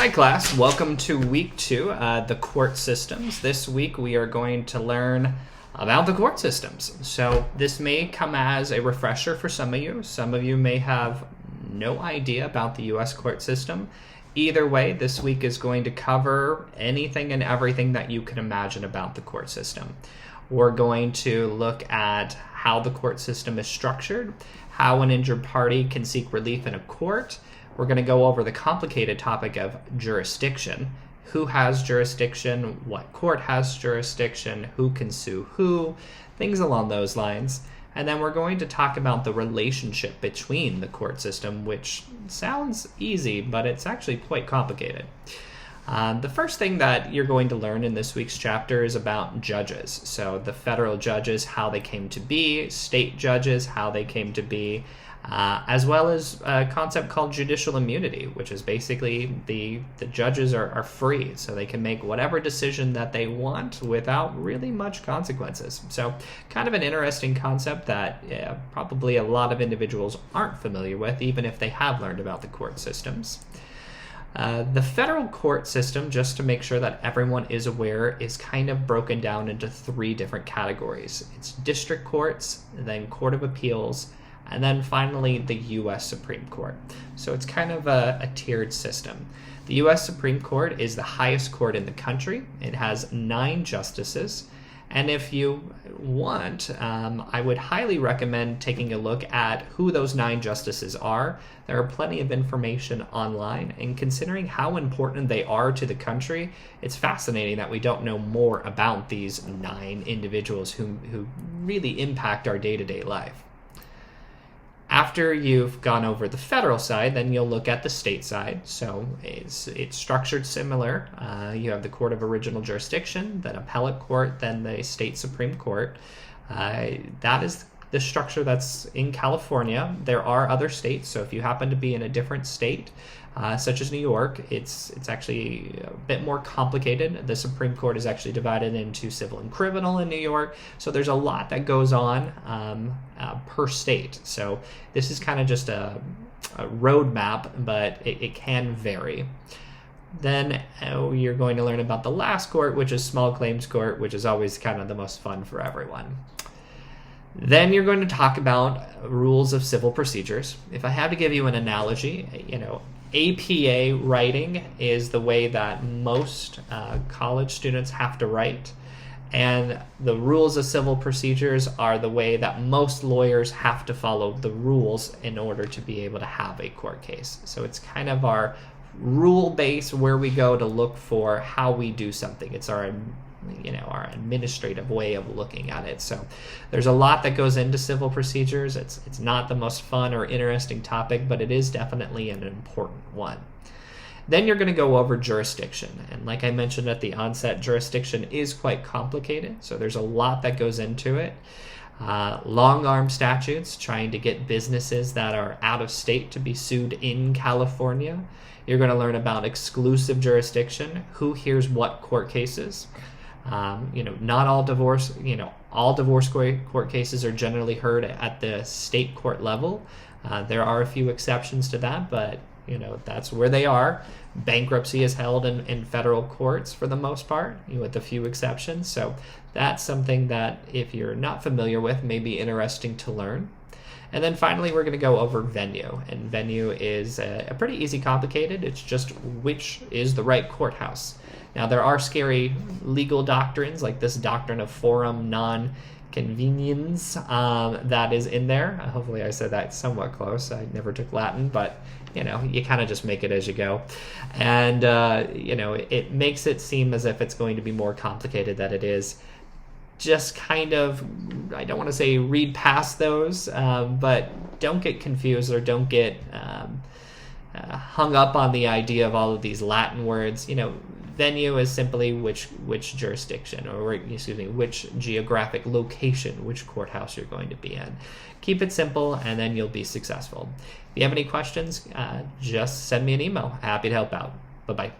Hi class, welcome to week 2, the court systems. This week we are going to learn about the court systems. So this may come as a refresher for some of you. Some of you may have no idea about the US court system. Either way, this week is going to cover anything and everything that you can imagine about the court system. We're going to look at how the court system is structured, how an injured party can seek relief in a court. We're going to go over the complicated topic of jurisdiction. Who has jurisdiction? What court has jurisdiction? Who can sue who? Things along those lines. And then we're going to talk about the relationship between the court system, which sounds easy, but it's actually quite complicated. The first thing that you're going to learn in this week's chapter is about judges. So the federal judges, how they came to be, state judges, how they came to be, as well as a concept called judicial immunity, which is basically the judges are free, so they can make whatever decision that they want without really much consequences. So kind of an interesting concept that probably a lot of individuals aren't familiar with, even if they have learned about the court systems. The federal court system, just to make sure that everyone is aware, is kind of broken down into 3 different categories. It's district courts, then court of appeals, and then finally the U.S. Supreme Court. So it's kind of a tiered system. The U.S. Supreme Court is the highest court in the country. It has 9 justices. And if you want, I would highly recommend taking a look at who those 9 justices are. There are plenty of information online, and considering how important they are to the country, it's fascinating that we don't know more about these 9 individuals who really impact our day-to-day life. After you've gone over the federal side, then you'll look at the state side. So it's structured similar. You have the court of original jurisdiction, then appellate court, then the state Supreme Court. That is the structure that's in California. There are other states, so if you happen to be in a different state, such as New York, it's actually a bit more complicated. The Supreme Court is actually divided into civil and criminal in New York, so there's a lot that goes on per state. So this is kind of just a roadmap, but it can vary. Then you're going to learn about the last court, which is small claims court, which is always kind of the most fun for everyone. Then you're going to talk about rules of civil procedures. If I have to give you an analogy, APA writing is the way that most college students have to write, and the rules of civil procedures are the way that most lawyers have to follow the rules in order to be able to have a court case. So it's kind of our rule base where we go to look for how we do something. It's our administrative way of looking at it. So there's a lot that goes into civil procedures. It's not the most fun or interesting topic, but it is definitely an important one. Then you're going to go over jurisdiction. And like I mentioned at the onset, jurisdiction is quite complicated. So there's a lot that goes into it. Long arm statutes, trying to get businesses that are out of state to be sued in California. You're going to learn about exclusive jurisdiction, who hears what court cases. Not all divorce, all divorce court cases are generally heard at the state court level. There are a few exceptions to that, but that's where they are. Bankruptcy is held in federal courts for the most part, with a few exceptions. So that's something that if you're not familiar with, may be interesting to learn. And then finally, we're going to go over venue. And venue is a pretty easy complicated. It's just which is the right courthouse. Now, there are scary legal doctrines, like this doctrine of forum non-conveniens that is in there. Hopefully I said that somewhat close. I never took Latin, but, you kind of just make it as you go. And, it makes it seem as if it's going to be more complicated than it is. Just kind of, I don't want to say read past those, but don't get confused or don't get hung up on the idea of all of these Latin words. Venue is simply which jurisdiction, or which geographic location, which courthouse you're going to be in. Keep it simple, and then you'll be successful. If you have any questions, just send me an email. Happy to help out. Bye-bye.